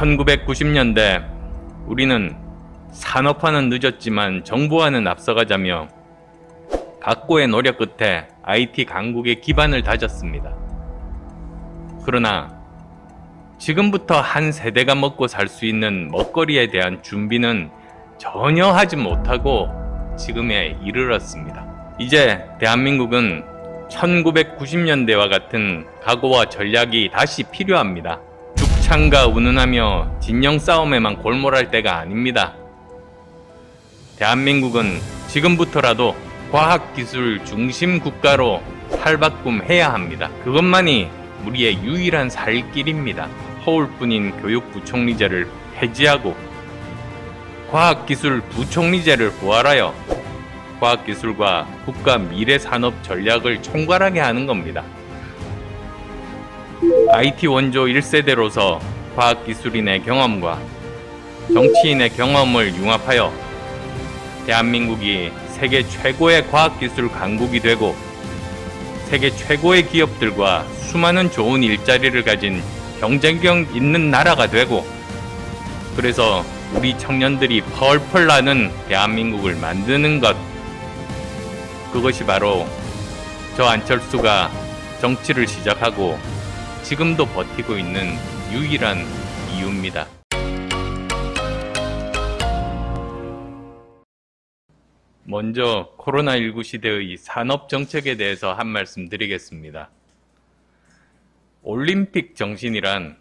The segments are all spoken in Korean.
1990년대 우리는 산업화는 늦었지만 정부와는 앞서가자며 각고의 노력 끝에 IT 강국의 기반을 다졌습니다. 그러나 지금부터 한 세대가 먹고 살 수 있는 먹거리에 대한 준비는 전혀 하지 못하고 지금에 이르렀습니다. 이제 대한민국은 1990년대와 같은 각오와 전략이 다시 필요합니다. 죽창과 운운하며 진영 싸움에만 골몰할 때가 아닙니다. 대한민국은 지금부터라도 과학기술 중심 국가로 탈바꿈해야 합니다. 그것만이 우리의 유일한 살 길입니다. 허울뿐인 교육부총리제를 폐지하고 과학기술 부총리제를 부활하여 과학기술과 국가 미래산업 전략을 총괄하게 하는 겁니다. IT 원조 1세대로서 과학기술인의 경험과 정치인의 경험을 융합하여 대한민국이 세계 최고의 과학기술 강국이 되고 세계 최고의 기업들과 수많은 좋은 일자리를 가진 경쟁력 있는 나라가 되고, 그래서 우리 청년들이 펄펄 나는 대한민국을 만드는 것, 그것이 바로 저 안철수가 정치를 시작하고 지금도 버티고 있는 유일한 이유입니다. 먼저 코로나19 시대의 산업정책에 대해서 한 말씀 드리겠습니다. 올림픽 정신이란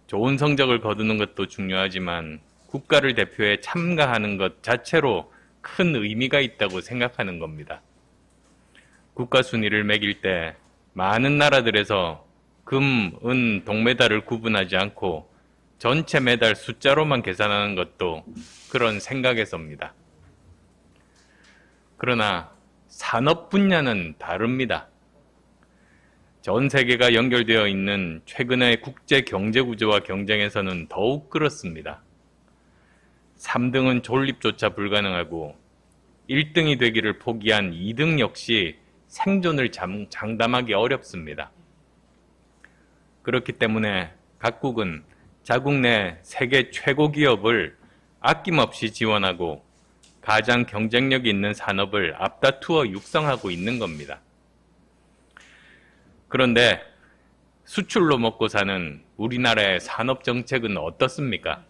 좋은 성적을 거두는 것도 중요하지만 국가를 대표해 참가하는 것 자체로 큰 의미가 있다고 생각하는 겁니다. 국가 순위를 매길 때 많은 나라들에서 금, 은, 동메달을 구분하지 않고 전체 메달 숫자로만 계산하는 것도 그런 생각에서입니다. 그러나 산업 분야는 다릅니다. 전 세계가 연결되어 있는 최근의 국제 경제 구조와 경쟁에서는 더욱 그렇습니다. 3등은 존립조차 불가능하고 1등이 되기를 포기한 2등 역시 생존을 장담하기 어렵습니다. 그렇기 때문에 각국은 자국 내 세계 최고 기업을 아낌없이 지원하고 가장 경쟁력이 있는 산업을 앞다투어 육성하고 있는 겁니다. 그런데 수출로 먹고 사는 우리나라의 산업 정책은 어떻습니까?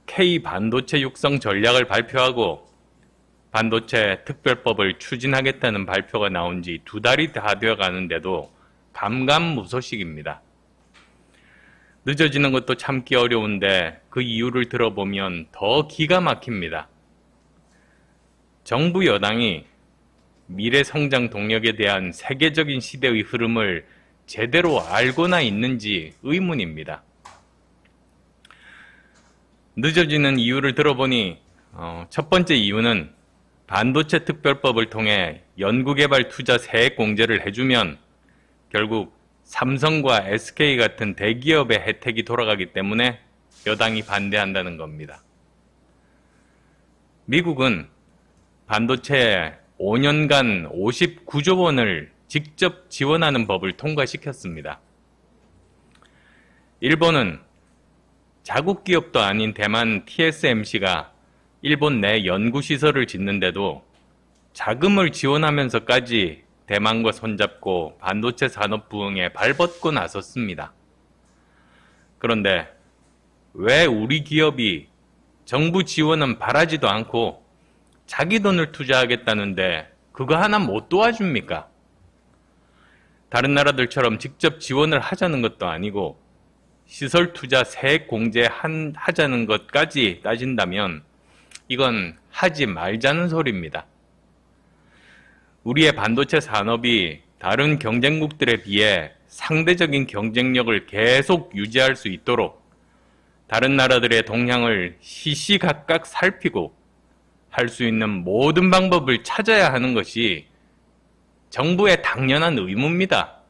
K 반도체 육성 전략을 발표하고 반도체 특별법을 추진하겠다는 발표가 나온 지 2달이 다 되어 가는데도 감감무소식입니다. 늦어지는 것도 참기 어려운데 그 이유를 들어보면 더 기가 막힙니다. 정부 여당이 미래 성장 동력에 대한 세계적인 시대의 흐름을 제대로 알고나 있는지 의문입니다. 늦어지는 이유를 들어보니 첫 번째 이유는 반도체 특별법을 통해 연구개발 투자 세액 공제를 해주면 결국 삼성과 SK 같은 대기업의 혜택이 돌아가기 때문에 여당이 반대한다는 겁니다. 미국은 반도체에 5년간 59조 원을 직접 지원하는 법을 통과시켰습니다. 일본은 자국 기업도 아닌 대만 TSMC가 일본 내 연구시설을 짓는데도 자금을 지원하면서까지 대만과 손잡고 반도체 산업 부흥에 발벗고 나섰습니다. 그런데 왜 우리 기업이 정부 지원은 바라지도 않고 자기 돈을 투자하겠다는데 그거 하나 못 도와줍니까? 다른 나라들처럼 직접 지원을 하자는 것도 아니고 시설 투자 세액 공제 하자는 것까지 따진다면 이건 하지 말자는 소리입니다. 우리의 반도체 산업이 다른 경쟁국들에 비해 상대적인 경쟁력을 계속 유지할 수 있도록 다른 나라들의 동향을 시시각각 살피고 할 수 있는 모든 방법을 찾아야 하는 것이 정부의 당연한 의무입니다.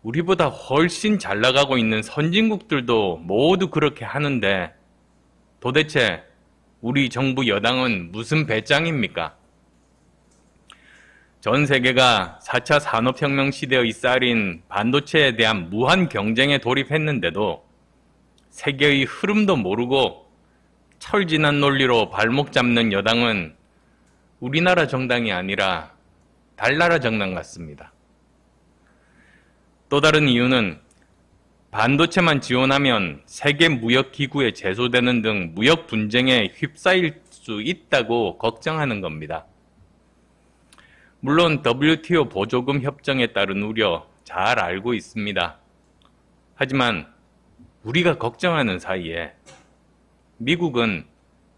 우리보다 훨씬 잘 나가고 있는 선진국들도 모두 그렇게 하는데 도대체 우리 정부 여당은 무슨 배짱입니까? 전 세계가 4차 산업혁명 시대의 쌀인 반도체에 대한 무한 경쟁에 돌입했는데도 세계의 흐름도 모르고 철진한 논리로 발목 잡는 여당은 우리나라 정당이 아니라 달나라 정당 같습니다. 또 다른 이유는 반도체만 지원하면 세계 무역 기구에 제소되는 등 무역 분쟁에 휩싸일 수 있다고 걱정하는 겁니다. 물론 WTO 보조금 협정에 따른 우려 잘 알고 있습니다. 하지만 우리가 걱정하는 사이에 미국은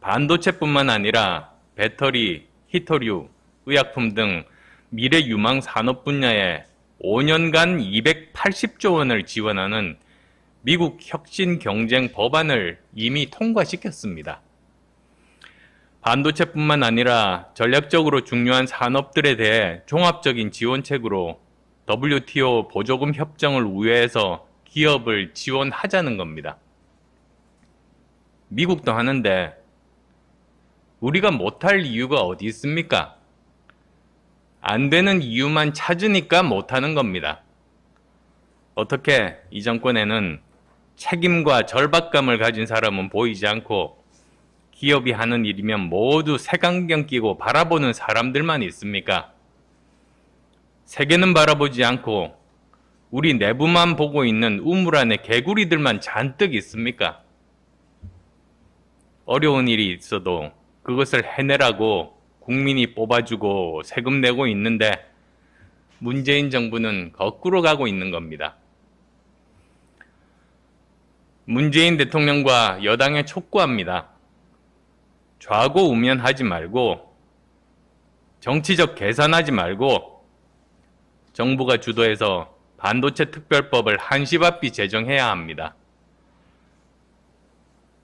반도체뿐만 아니라 배터리, 히터류, 의약품 등 미래 유망 산업 분야에 5년간 280조 원을 지원하는 미국 혁신 경쟁 법안을 이미 통과시켰습니다. 반도체뿐만 아니라 전략적으로 중요한 산업들에 대해 종합적인 지원책으로 WTO 보조금 협정을 우회해서 기업을 지원하자는 겁니다. 미국도 하는데 우리가 못할 이유가 어디 있습니까? 안 되는 이유만 찾으니까 못하는 겁니다. 어떻게 이 정권에는 책임과 절박감을 가진 사람은 보이지 않고 기업이 하는 일이면 모두 색안경 끼고 바라보는 사람들만 있습니까? 세계는 바라보지 않고 우리 내부만 보고 있는 우물 안에 개구리들만 잔뜩 있습니까? 어려운 일이 있어도 그것을 해내라고 국민이 뽑아주고 세금 내고 있는데 문재인 정부는 거꾸로 가고 있는 겁니다. 문재인 대통령과 여당에 촉구합니다. 좌고우면하지 말고 정치적 계산하지 말고 정부가 주도해서 반도체 특별법을 한시바삐 제정해야 합니다.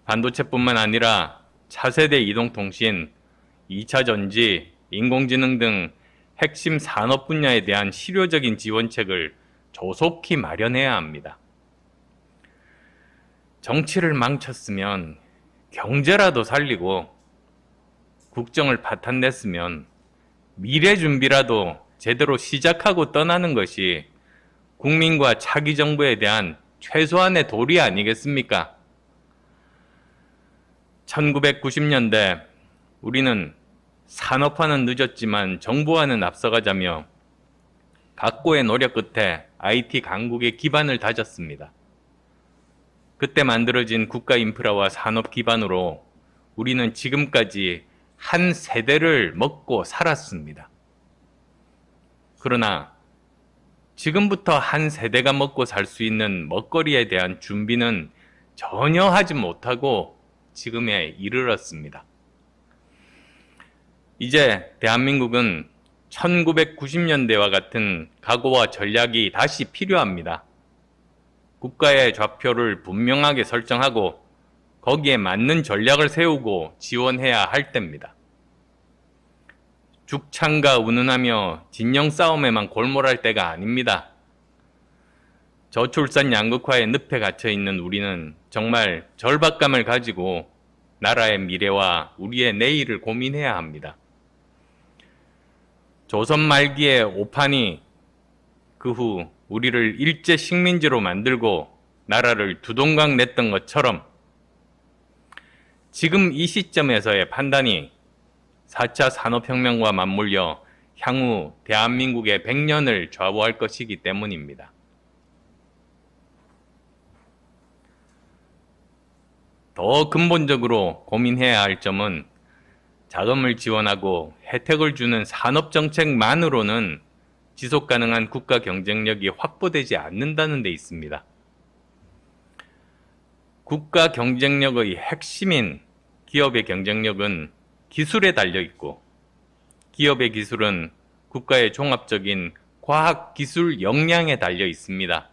반도체뿐만 아니라 차세대 이동통신, 2차 전지, 인공지능 등 핵심 산업 분야에 대한 실효적인 지원책을 조속히 마련해야 합니다. 정치를 망쳤으면 경제라도 살리고 국정을 파탄냈으면 미래 준비라도 제대로 시작하고 떠나는 것이 국민과 차기 정부에 대한 최소한의 도리 아니겠습니까? 1990년대 우리는 산업화는 늦었지만 정부와는 앞서가자며 각고의 노력 끝에 IT 강국의 기반을 다졌습니다. 그때 만들어진 국가 인프라와 산업 기반으로 우리는 지금까지 한 세대를 먹고 살았습니다. 그러나 지금부터 한 세대가 먹고 살 수 있는 먹거리에 대한 준비는 전혀 하지 못하고 지금에 이르렀습니다. 이제 대한민국은 1990년대와 같은 각오와 전략이 다시 필요합니다. 국가의 좌표를 분명하게 설정하고 거기에 맞는 전략을 세우고 지원해야 할 때입니다. 죽창가 운운하며 진영 싸움에만 골몰할 때가 아닙니다. 저출산 양극화의 늪에 갇혀 있는 우리는 정말 절박감을 가지고 나라의 미래와 우리의 내일을 고민해야 합니다. 조선 말기의 오판이 그 후 우리를 일제 식민지로 만들고 나라를 두동강 냈던 것처럼 지금 이 시점에서의 판단이 4차 산업혁명과 맞물려 향후 대한민국의 100년을 좌우할 것이기 때문입니다. 더 근본적으로 고민해야 할 점은 자금을 지원하고 혜택을 주는 산업정책만으로는 지속가능한 국가 경쟁력이 확보되지 않는다는 데 있습니다. 국가 경쟁력의 핵심인 기업의 경쟁력은 기술에 달려 있고 기업의 기술은 국가의 종합적인 과학기술 역량에 달려 있습니다.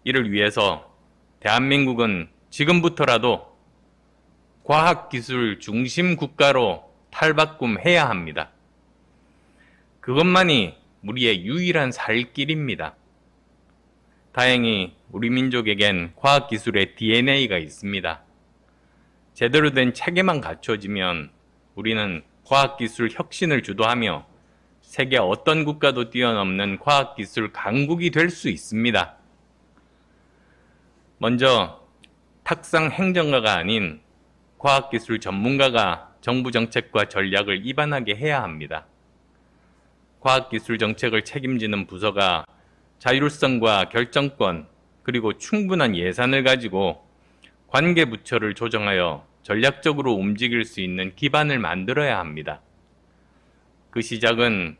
이를 위해서 대한민국은 지금부터라도 과학기술 중심 국가로 탈바꿈해야 합니다. 그것만이 우리의 유일한 살 길입니다. 다행히 우리 민족에겐 과학기술의 DNA가 있습니다. 제대로 된 체계만 갖춰지면 우리는 과학기술 혁신을 주도하며 세계 어떤 국가도 뛰어넘는 과학기술 강국이 될 수 있습니다. 먼저 탁상 행정가가 아닌 과학기술 전문가가 정부 정책과 전략을 입안하게 해야 합니다. 과학기술 정책을 책임지는 부서가 자율성과 결정권, 그리고 충분한 예산을 가지고 관계 부처를 조정하여 전략적으로 움직일 수 있는 기반을 만들어야 합니다. 그 시작은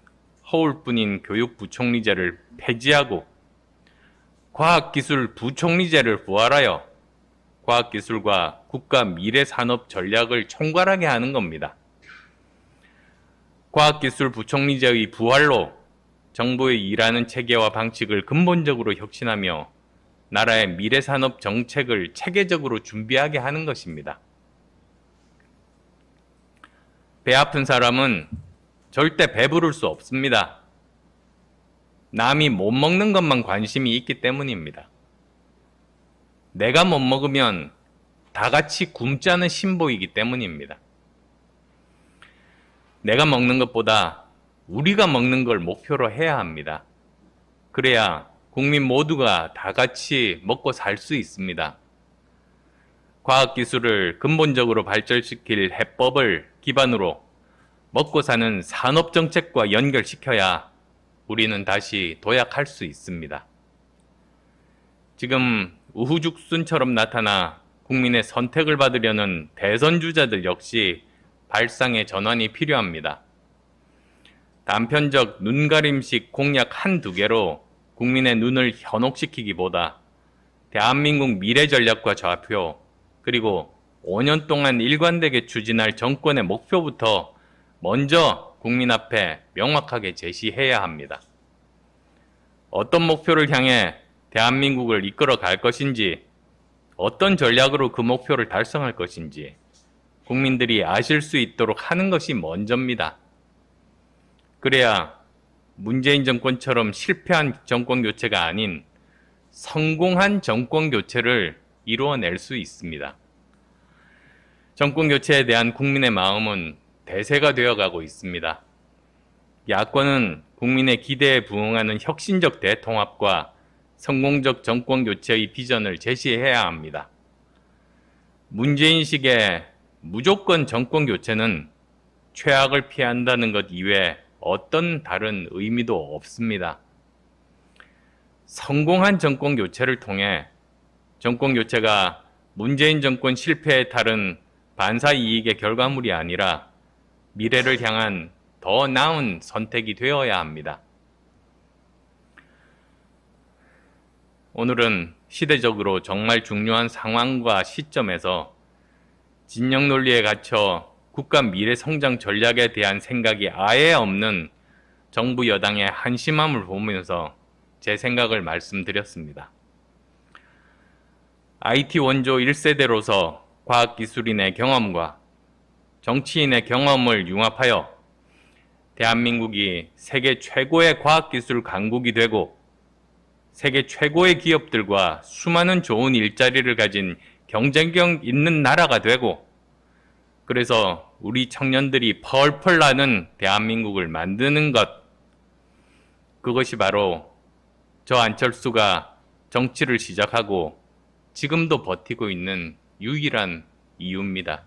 허울뿐인 교육부총리제를 폐지하고 과학기술부총리제를 부활하여 과학기술과 국가 미래산업 전략을 총괄하게 하는 겁니다. 과학기술부총리제의 부활로 정부의 일하는 체계와 방식을 근본적으로 혁신하며 나라의 미래산업 정책을 체계적으로 준비하게 하는 것입니다. 배 아픈 사람은 절대 배부를 수 없습니다. 남이 못 먹는 것만 관심이 있기 때문입니다. 내가 못 먹으면 다 같이 굶자는 신보이기 때문입니다. 내가 먹는 것보다 우리가 먹는 걸 목표로 해야 합니다. 그래야 국민 모두가 다 같이 먹고 살 수 있습니다. 과학기술을 근본적으로 발전시킬 해법을 기반으로 먹고 사는 산업정책과 연결시켜야 우리는 다시 도약할 수 있습니다. 지금 우후죽순처럼 나타나 국민의 선택을 받으려는 대선 주자들 역시 발상의 전환이 필요합니다. 단편적 눈가림식 공약 한두 개로 국민의 눈을 현혹시키기보다 대한민국 미래 전략과 좌표, 그리고 5년 동안 일관되게 추진할 정권의 목표부터 먼저 국민 앞에 명확하게 제시해야 합니다. 어떤 목표를 향해 대한민국을 이끌어 갈 것인지, 어떤 전략으로 그 목표를 달성할 것인지 국민들이 아실 수 있도록 하는 것이 먼저입니다. 그래야 문재인 정권처럼 실패한 정권 교체가 아닌 성공한 정권 교체를 이루어낼 수 있습니다. 정권 교체에 대한 국민의 마음은 대세가 되어가고 있습니다. 야권은 국민의 기대에 부응하는 혁신적 대통합과 성공적 정권 교체의 비전을 제시해야 합니다. 문재인식의 무조건 정권 교체는 최악을 피한다는 것 이외에 어떤 다른 의미도 없습니다. 성공한 정권 교체를 통해 정권 교체가 문재인 정권 실패에 따른 반사 이익의 결과물이 아니라 미래를 향한 더 나은 선택이 되어야 합니다. 오늘은 시대적으로 정말 중요한 상황과 시점에서 진영 논리에 갇혀 국가 미래 성장 전략에 대한 생각이 아예 없는 정부 여당의 한심함을 보면서 제 생각을 말씀드렸습니다. IT 원조 1세대로서 과학기술인의 경험과 정치인의 경험을 융합하여 대한민국이 세계 최고의 과학기술 강국이 되고 세계 최고의 기업들과 수많은 좋은 일자리를 가진 경쟁력 있는 나라가 되고, 그래서 우리 청년들이 펄펄 나는 대한민국을 만드는 것, 그것이 바로 저 안철수가 정치를 시작하고 지금도 버티고 있는 유일한 이유입니다.